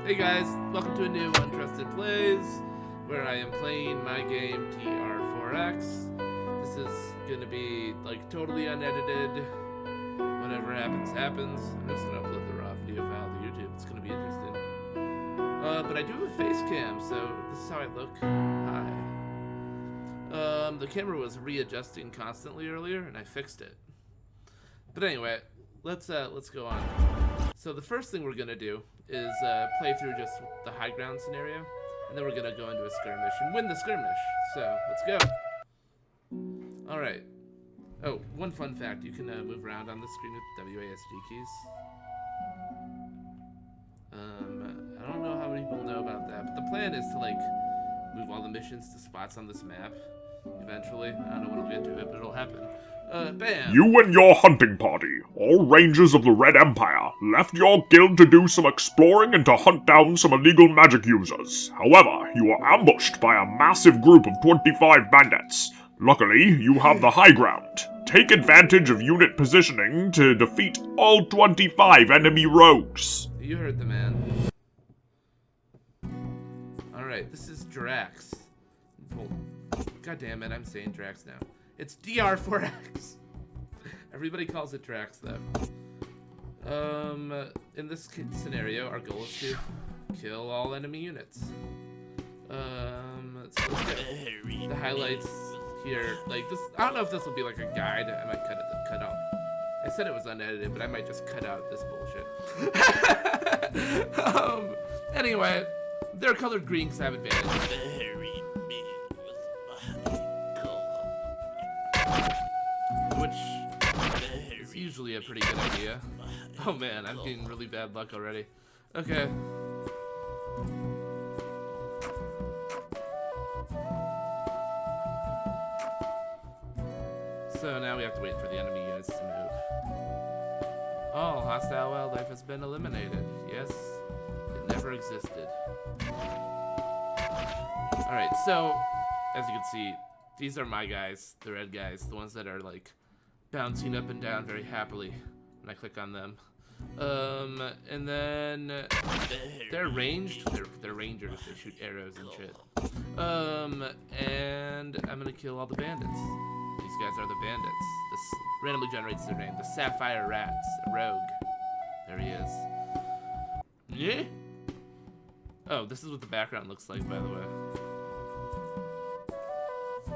Hey guys, welcome to a new Untrusted Plays, where I am playing my game DR4X. This is gonna be like totally unedited. Whatever happens, happens. I'm just gonna upload the raw video file to YouTube. It's gonna be interesting. But I do have a face cam, so this is how I look. Hi. The camera was readjusting constantly earlier, and I fixed it. But anyway, let's go on. So the first thing we're gonna do is play through just the high ground scenario, and then we're gonna go into a skirmish and win the skirmish. So let's go. All right. Oh, one fun fact: you can move around on the screen with WASD keys. I don't know how many people know about that, but the plan is to like move all the missions to spots on this map. Eventually, I don't know when I'll get to it, but it'll happen. Bam! You and your hunting party, all rangers of the Red Empire, left your guild to do some exploring and to hunt down some illegal magic users. However, you were ambushed by a massive group of 25 bandits. Luckily, you have the high ground. Take advantage of unit positioning to defeat all 25 enemy rogues. You heard the man. Alright, this is Drax. God damn it, I'm saying Drax now. It's DR4X. Everybody calls it Drax, though. In this scenario, our goal is to kill all enemy units. Let's go. The highlights here, like this. I don't know if this will be like a guide. I might cut out. I said it was unedited, but I might just cut out this bullshit. Anyway, they're colored green because I have advantage. Which is usually a pretty good idea. Oh man, I'm getting really bad luck already. Okay. So now we have to wait for the enemy units to move. All hostile wildlife has been eliminated. Yes, it never existed. Alright, so as you can see, these are my guys, the red guys, the ones that are like bouncing up and down very happily when I click on them. And then they're ranged. They're rangers. They shoot arrows and shit. And I'm gonna kill all the bandits. These guys are the bandits. This randomly generates their name. The Sapphire Rats, a rogue. There he is. Yeah. Oh, this is what the background looks like, by the way.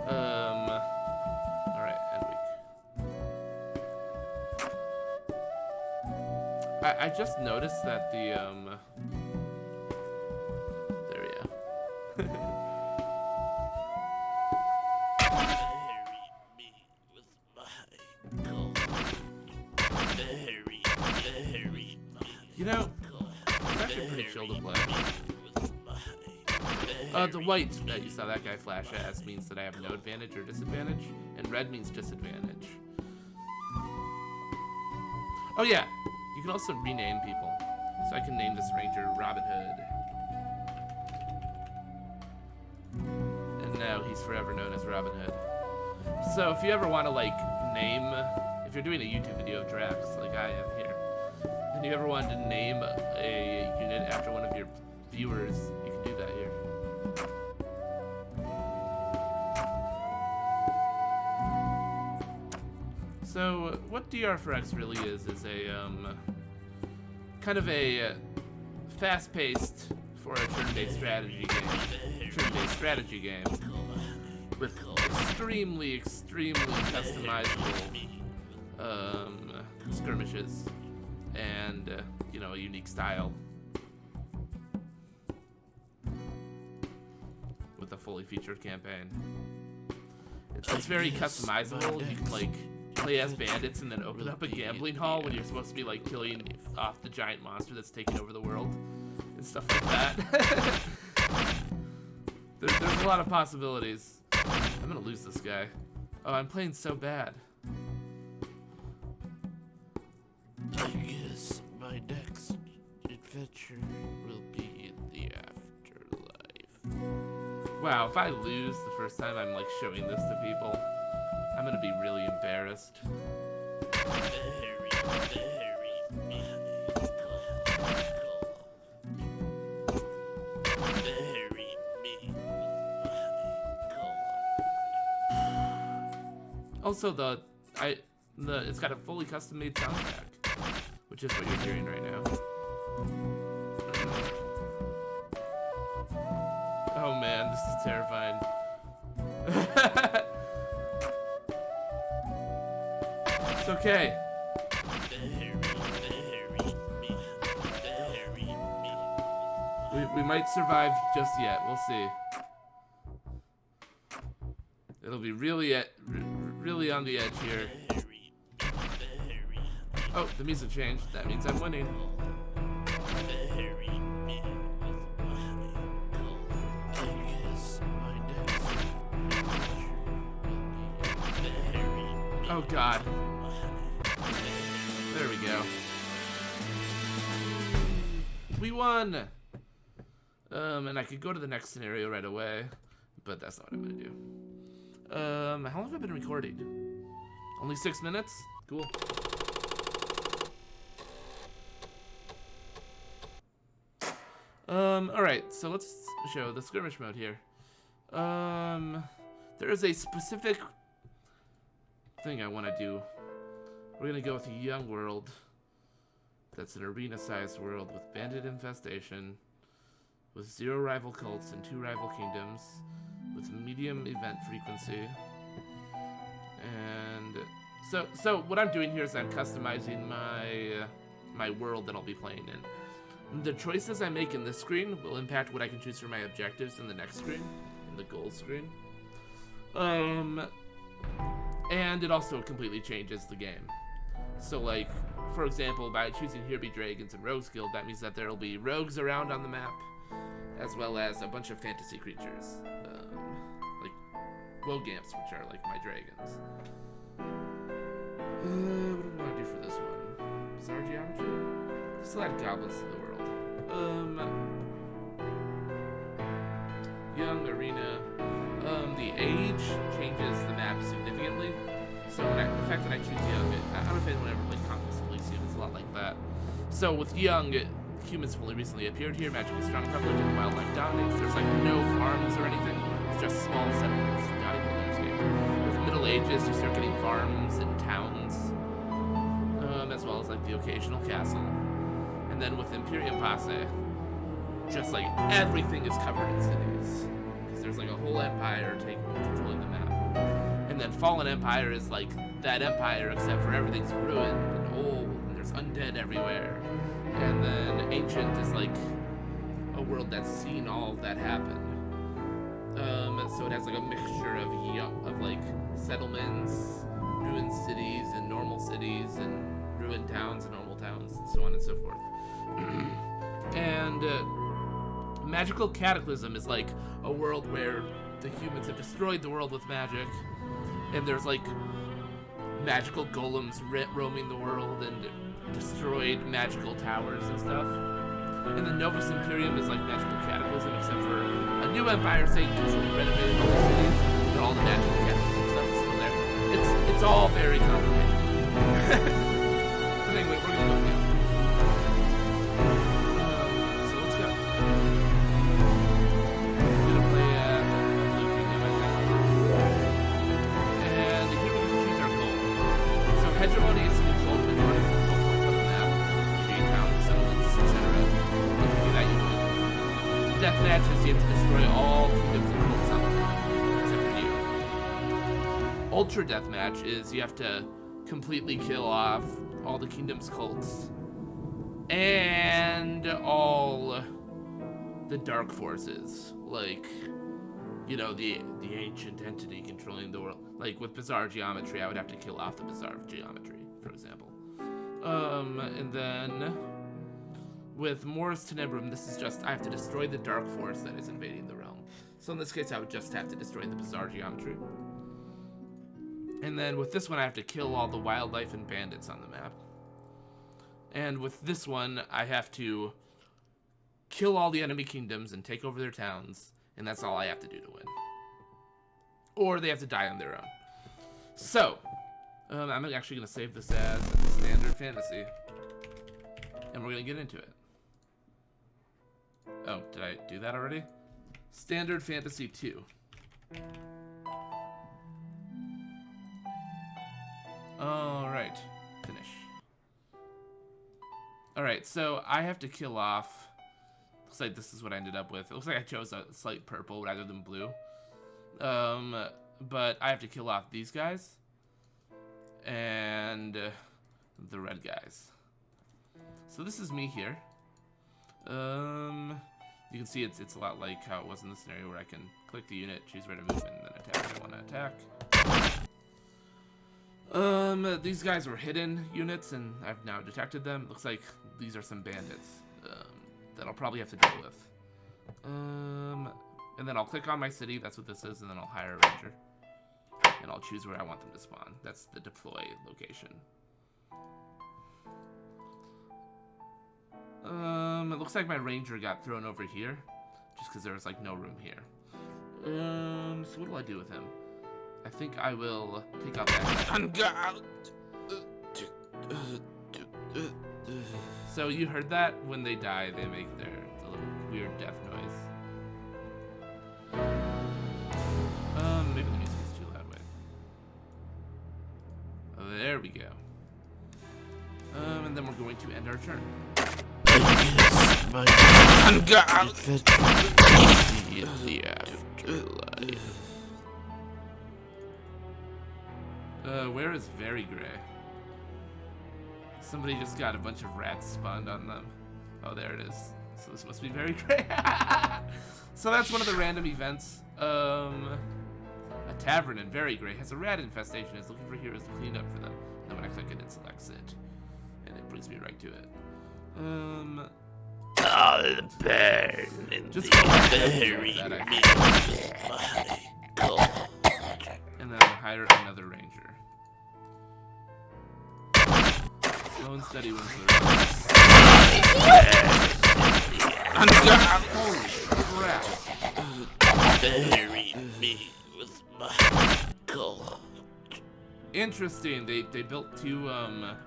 Alright, end week. I just noticed that the, there we go. You know, it's actually pretty chill to play. The white that you saw that guy flash as means that I have no advantage or disadvantage, and red means disadvantage. Oh yeah, you can also rename people. So I can name this ranger Robin Hood. And now he's forever known as Robin Hood. So if you ever want to like name, if you're doing a YouTube video of Drax like I am here, and you ever wanted to name a unit after one of your viewers, you can do that here. So what DR4X really is a kind of a fast-paced for a turn-based strategy game. With extremely customizable skirmishes and you know, a unique style with a fully featured campaign. It's very customizable. You can like play as bandits and then open up a gambling hall when you're supposed to be like killing off the giant monster that's taking over the world and stuff like that. There's a lot of possibilities. I'm gonna lose this guy. Oh, I'm playing so bad. I guess my next adventure will be in the afterlife. Wow, if I lose the first time I'm like showing this to people, I'm gonna be really embarrassed. Also, it's got a fully custom-made soundtrack, which is what you're hearing right now. Oh man, this is terrifying. It's okay. We might survive just yet. We'll see. It'll be really on the edge here. Oh, the music changed. That means I'm winning. Oh God. There we go. We won! And I could go to the next scenario right away, but that's not what I'm gonna do. How long have I been recording? Only 6 minutes? Cool. Alright, so let's show the skirmish mode here. There is a specific thing I want to do. We're gonna go with a young world. That's an arena-sized world with bandit infestation, with 0 rival cults and 2 rival kingdoms, with medium event frequency. And so what I'm doing here is I'm customizing my world that I'll be playing in. The choices I make in this screen will impact what I can choose for my objectives in the next screen, in the goals screen. And it also completely changes the game. So like, for example, by choosing Here Be Dragons and Rogues Guild, that means that there'll be rogues around on the map, as well as a bunch of fantasy creatures, like Wogamps, which are like my dragons. What do we want to do for this one? Bizarre geometry? Still add goblins to the world. Young arena. The age changes the map significantly. So the fact that I choose young, I don't know if anyone ever played Conquest Elysium, it's a lot like that. So with young, humans have only recently appeared here, magically strong public, and wildlife dominates. There's like no farms or anything. It's just small settlements, not even a landscape. With Middle Ages, you start getting farms and towns, as well as like the occasional castle. And then with Imperium Passe, just like everything is covered in cities. Because there's like a whole empire controlling the map. And then Fallen Empire is like that empire, except for everything's ruined and old, and there's undead everywhere. And then Ancient is like a world that's seen all of that happen. So it has like a mixture of like settlements, ruined cities, and normal cities, and ruined towns and normal towns, and so on and so forth. And Magical Cataclysm is like a world where the humans have destroyed the world with magic, and there's like magical golems roaming the world and destroyed magical towers and stuff. And the Novus Imperium is like Magical Cataclysm, except for a new empire saying renovated all the cities, but all the magical cataclysm stuff is still there. It's all very complicated. But anyway, we're gonna go here. So let's go. We're gonna play Blue Kingdom, I think. And here we can choose our goal. So hegemony is controlled majority control points on the map, create towns, settlements, etc. You can do that usually. Deathmatch is you have to destroy all kingdoms and cults on the map, except for you. Ultra Deathmatch is you have to completely kill off all the kingdom's cults and all the dark forces, like, you know, the ancient entity controlling the world. Like with Bizarre Geometry, I would have to kill off the Bizarre Geometry, for example. And then with Morris Tenebrum, this is just, I have to destroy the dark force that is invading the realm. So in this case, I would just have to destroy the Bizarre Geometry. And then with this one, I have to kill all the wildlife and bandits on the map. And with this one, I have to kill all the enemy kingdoms and take over their towns, and that's all I have to do to win. Or they have to die on their own. So, I'm actually going to save this as Standard Fantasy, and we're going to get into it. Oh, did I do that already? Standard Fantasy 2. Alright. Finish. Alright, so I have to kill off... Looks like this is what I ended up with. It looks like I chose a slight purple rather than blue. But I have to kill off these guys. And the red guys. So this is me here. You can see it's a lot like how it was in the scenario where I can click the unit, choose where to move, and then attack if I want to attack. These guys were hidden units, and I've now detected them. Looks like these are some bandits that I'll probably have to deal with. And then I'll click on my city, that's what this is, and then I'll hire a ranger. And I'll choose where I want them to spawn. That's the deploy location. It looks like my ranger got thrown over here, just because there was like no room here. So what do I do with him? I think I will take out that guy. So you heard that? When they die, they make the little weird death noise. Maybe the music is too loud. Wait. Oh, there we go. And then we're going to end our turn. My in the afterlife. Where is Very Gray? Somebody just got a bunch of rats spawned on them. Oh, there it is. So this must be Very Gray. So that's one of the random events. A tavern in Very Gray has a rat infestation. It's looking for heroes to clean up for them. And then when I click it, it selects it. And it brings me right to it. I'll burn in Just the very and then hire another ranger. Slow and steady wins the race. Holy crap. Bury me with my gold. Interesting. They built 2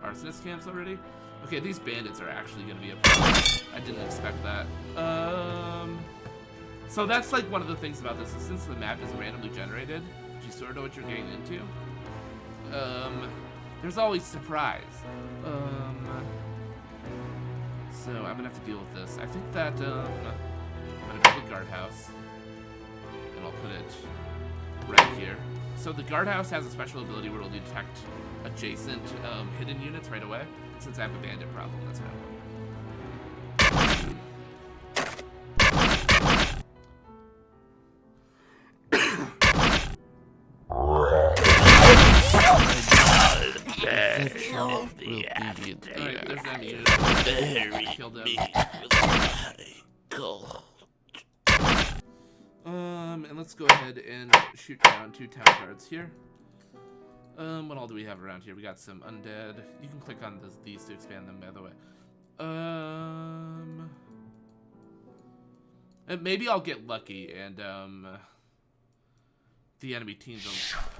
arsonist camps already. Okay, these bandits are actually gonna be a problem. I didn't expect that. So that's like one of the things about this is since the map is randomly generated, you sort of know what you're getting into. There's always surprise. So I'm gonna have to deal with this. I think that I'm gonna build a guardhouse, and I'll put it right here. So the guardhouse has a special ability where it'll detect adjacent hidden units right away. Since I have a bandit problem, that's how it Alright, there's enemy unit. Killed him. And let's go ahead and shoot down 2 town guards here. What all do we have around here? We got some undead. You can click on these to expand them, by the way. And maybe I'll get lucky and the enemy teams will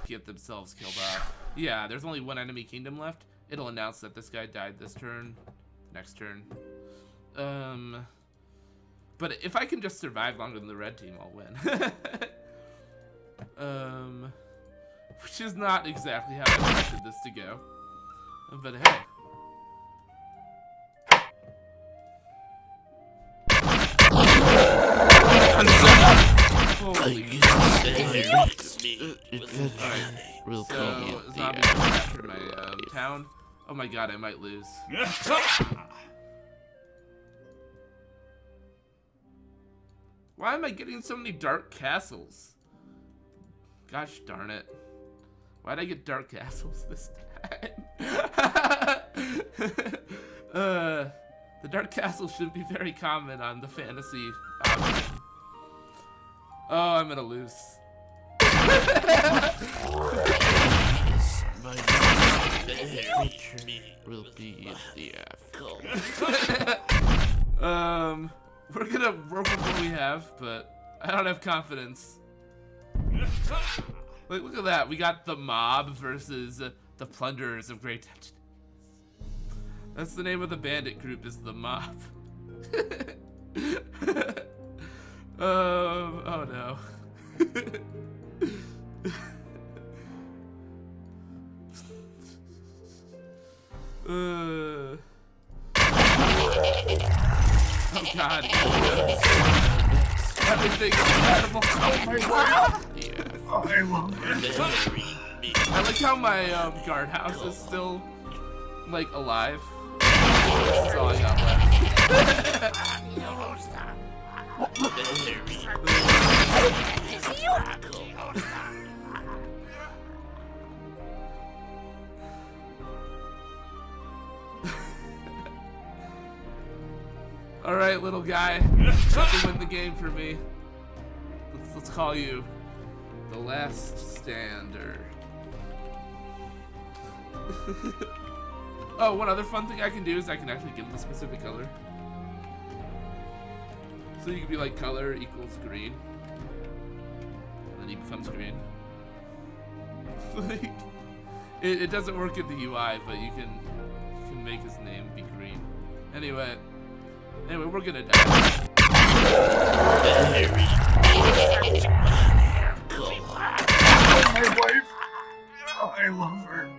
get themselves killed off. Yeah, there's only 1 enemy kingdom left. It'll announce that this guy died this turn, next turn. But if I can just survive longer than the red team, I'll win. Which is not exactly how I expected this to go. But hey. Holy Real so, zombies captured my town. Oh my god, I might lose. Why am I getting so many dark castles? Gosh darn it. Why'd I get dark castles this time? The dark castles should be very common on the fantasy option. Oh, I'm gonna lose. My will be in the afterlife. We're gonna work with what we have, but I don't have confidence. Like, look at that. We got the mob versus the plunderers of Great Dungeon. That's the name of the bandit group, is the mob. Oh no. Everything is incredible. I love it. I like how my guardhouse is still like alive. This is all I got left. All right, little guy, you win the game for me. Let's call you the Last Stander. Oh, one other fun thing I can do is I can actually give him a specific color. So you can be like color equals green, and then he becomes green. Like, it doesn't work in the UI, but you can make his name be green. Anyway, we're gonna die. My wife. I love her.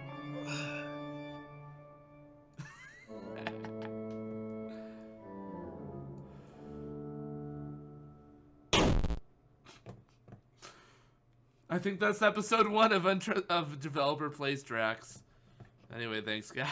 I think that's episode 1 of Developer Plays Drax. Anyway, thanks guys.